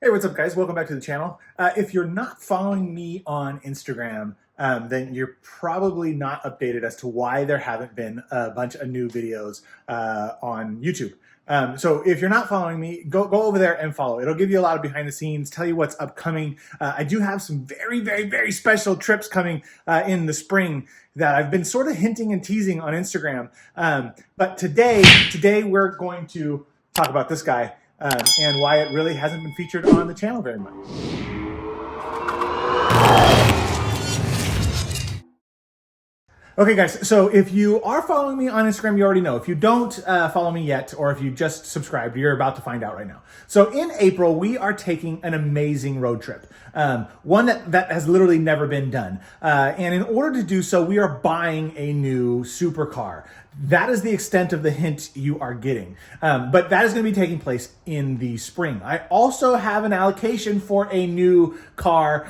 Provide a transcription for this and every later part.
Hey, what's up, guys? Welcome back to the channel. If you're not following me on Instagram, then you're probably not updated as to why there haven't been a bunch of new videos on YouTube. So if you're not following me, go over there and follow. It'll give you a lot of behind the scenes, tell you what's upcoming. I do have some very special trips coming in the spring that I've been sort of hinting and teasing on Instagram. But today we're going to talk about this guy and why it really hasn't been featured on the channel very much. Okay, guys, so if you are following me on Instagram, you already know. If you don't follow me yet, or if you just subscribed, you're about to find out right now. So in April, we are taking an amazing road trip, one that has literally never been done. And in order to do so, we are buying a new supercar. That is the extent of the hint you are getting. But that is going to be taking place in the spring. I also have an allocation for a new car.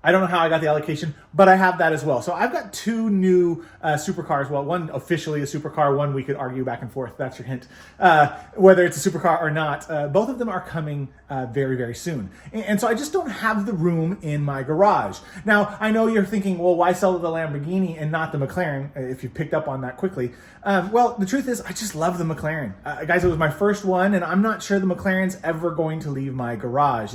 I don't know how I got the allocation, but I have that as well. So I've got two new supercars. Well, one officially a supercar, one we could argue back and forth. That's your hint. Whether it's a supercar or not, both of them are coming very soon. And so I just don't have the room in my garage. Now, I know you're thinking, well, why sell the Lamborghini and not the McLaren, if you picked up on that quickly? Well, the truth is, I just love the McLaren. Guys, it was my first one, and I'm not sure the McLaren's ever going to leave my garage.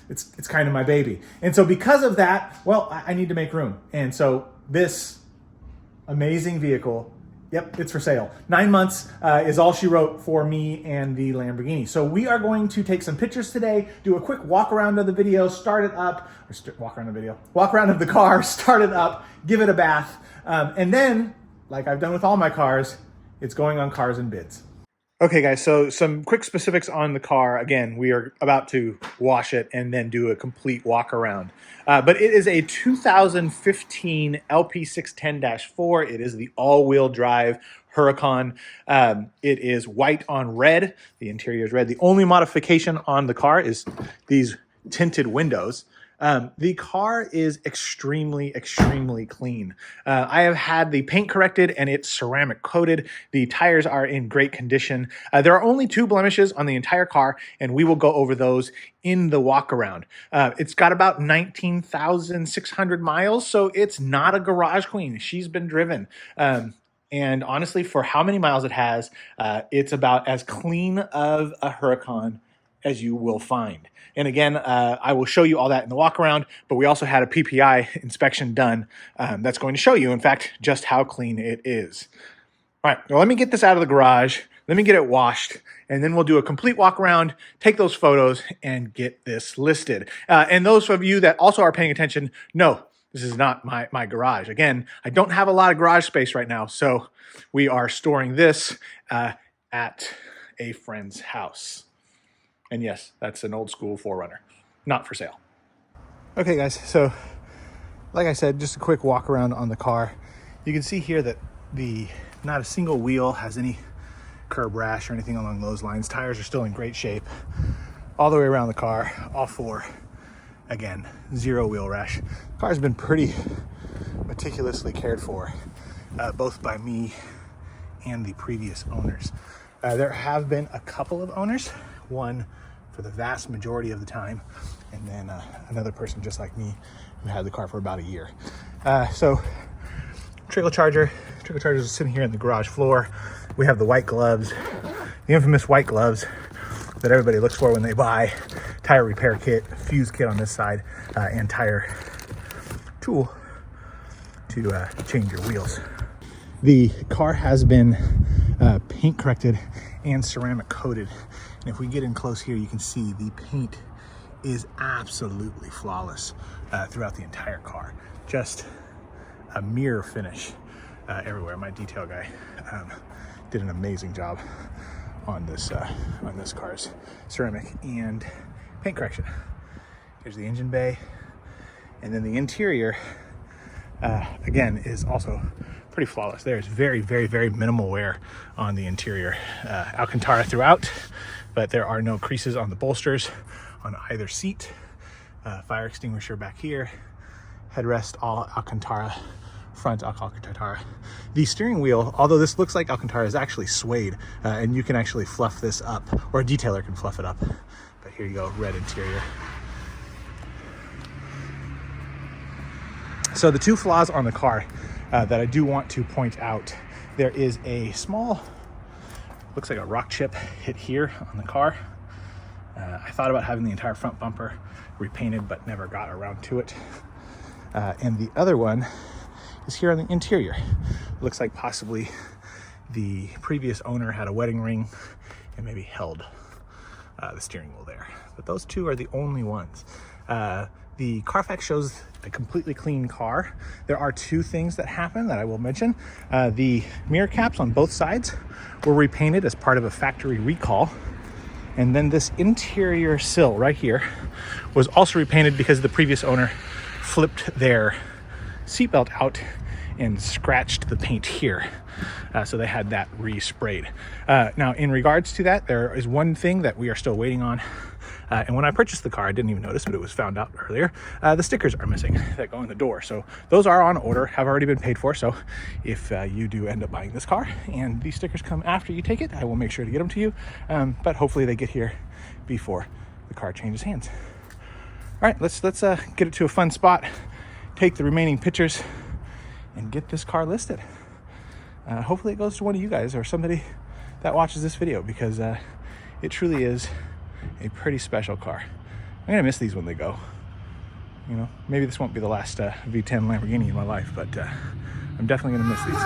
It's kind of my baby. And so because of that, well, I need to make room. And so this amazing vehicle, yep, it's for sale. 9 months is all she wrote for me and the Lamborghini. So we are going to take some pictures today, do a quick walk around of the video, start it up, walk around of the car, start it up, give it a bath. And then, like I've done with all my cars, it's going on Cars and Bids. Okay, guys, so some quick specifics on the car. Again, we are about to wash it and then do a complete walk around. But it is a 2015 LP610-4. It is the all-wheel drive Huracan. It is white on red. The interior is red. The only modification on the car is these tinted windows. The car is extremely clean. I have had the paint corrected and it's ceramic coated. The tires are in great condition. There are only 2 blemishes on the entire car, and we will go over those in the walk around. It's got about 19,600 miles, so it's not a garage queen. She's been driven. And honestly, for how many miles it has, it's about as clean of a Huracan as you will find. And again, I will show you all that in the walk around, but we also had a PPI inspection done that's going to show you, in fact, just how clean it is. All right, well, let me get this out of the garage. Let me get it washed, and then we'll do a complete walk around, take those photos, and get this listed. And those of you that also are paying attention, no, this is not my garage. Again, I don't have a lot of garage space right now, so we are storing this at a friend's house. And yes, that's an old school 4Runner, not for sale. Okay, guys, so like I said, just a quick walk around on the car. You can see here that not a single wheel has any curb rash or anything along those lines. Tires are still in great shape all the way around the car, all 4. Again, 0 wheel rash. The car's been pretty meticulously cared for, both by me and the previous owners. There have been a couple of owners, one for the vast majority of the time, and then another person just like me who had the car for about a year. So trickle charger is sitting here in the garage floor. We have the white gloves, the infamous white gloves that everybody looks for when they buy. Tire repair kit, fuse kit on this side, and tire tool to change your wheels. The car has been paint corrected and ceramic coated. And if we get in close here, you can see the paint is absolutely flawless throughout the entire car. Just a mirror finish everywhere. My detail guy did an amazing job on this car's ceramic and paint correction. Here's the engine bay, and then the interior again is also pretty flawless. There's very minimal wear on the interior. Alcantara throughout, but there are no creases on the bolsters on either seat. Fire extinguisher back here. Headrest all Alcantara. Front Alcantara. The steering wheel, although this looks like Alcantara, is actually suede, and you can actually fluff this up, or a detailer can fluff it up. But Here you go, red interior. So the two flaws on the car that I do want to point out, there is a small, looks like a rock chip hit here on the car. I thought about having the entire front bumper repainted, but never got around to it. And the other one is here on the interior. Looks like possibly the previous owner had a wedding ring and maybe held the steering wheel there. But those two are the only ones. The Carfax shows a completely clean car. There are two things that happen that I will mention. The mirror caps on both sides were repainted as part of a factory recall. And then this interior sill right here was also repainted because the previous owner flipped their seatbelt out and scratched the paint here. So they had that resprayed. Now, in regards to that, there is one thing that we are still waiting on. And when I purchased the car, I didn't even notice, but it was found out earlier. The stickers are missing that go in the door. So those are on order, have already been paid for. So if you do end up buying this car and these stickers come after you take it, I will make sure to get them to you. But hopefully they get here before the car changes hands. All right, let's get it to a fun spot, take the remaining pictures, and get this car listed. Hopefully it goes to one of you guys or somebody that watches this video, because it truly is a pretty special car. I'm gonna miss these when they go. You know, maybe this won't be the last V10 Lamborghini in my life, but I'm definitely gonna miss these.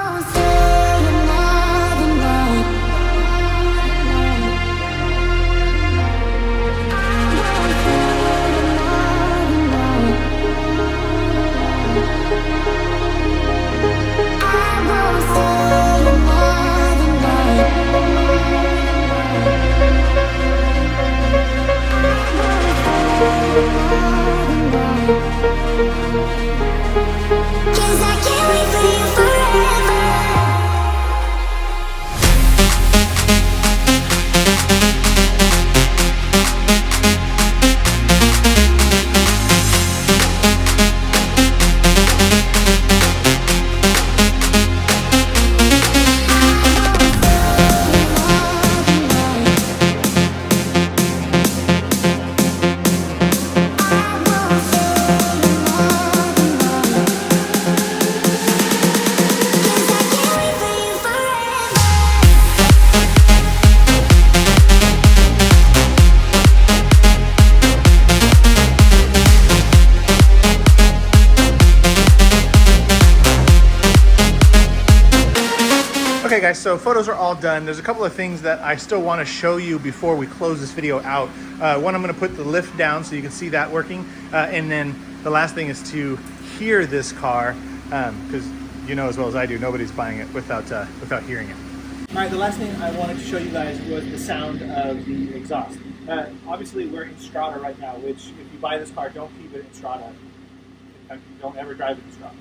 Okay guys, so photos are all done. There's a couple of things that I still want to show you before we close this video out. One, I'm going to put the lift down so you can see that working. And then the last thing is to hear this car, because you know as well as I do, nobody's buying it without hearing it. All right, the last thing I wanted to show you guys was the sound of the exhaust. Obviously we're in Strata right now, which if you buy this car, don't keep it in Strata. In fact, you don't ever drive it in Strata.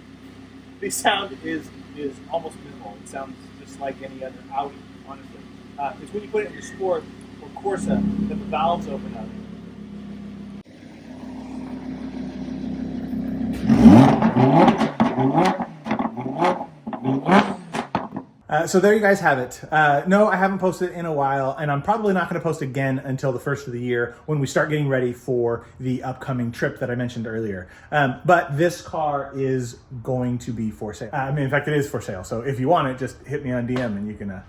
The sound is almost minimal. It sounds just like any other Audi, honestly. It's when you put it into Sport or Corsa that the valves open up. So there you guys have it. No, I haven't posted in a while, and I'm probably not going to post again until the first of the year when we start getting ready for the upcoming trip that I mentioned earlier. But this car is going to be for sale. I mean, in fact, it is for sale. So if you want it, just hit me on DM and you can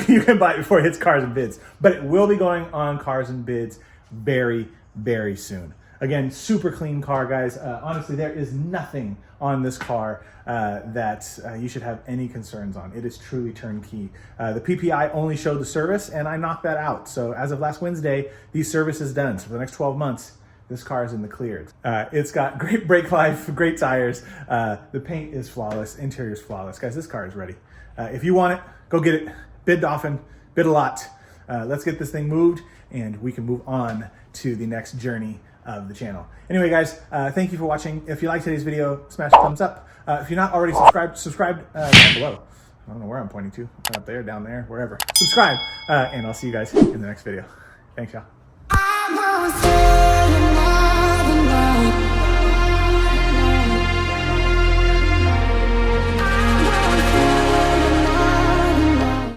you can buy it before it hits Cars and Bids. But it will be going on Cars and Bids very, very soon. Again, super clean car, guys. Honestly, there is nothing on this car that you should have any concerns on. It is truly turnkey. The PPI only showed the service, and I knocked that out. So as of last Wednesday, the service is done. So for the next 12 months, this car is in the clear. It's got great brake life, great tires. The paint is flawless, interior is flawless. Guys, this car is ready. If you want it, go get it. Bid often, bid a lot. Let's get this thing moved, and we can move on to the next journey of the channel. Anyway, guys, thank you for watching. If you liked today's video, smash a thumbs up. If you're not already subscribed down below. I don't know where I'm pointing to. Up there, down there, wherever. Subscribe, and I'll see you guys in the next video. Thanks, y'all.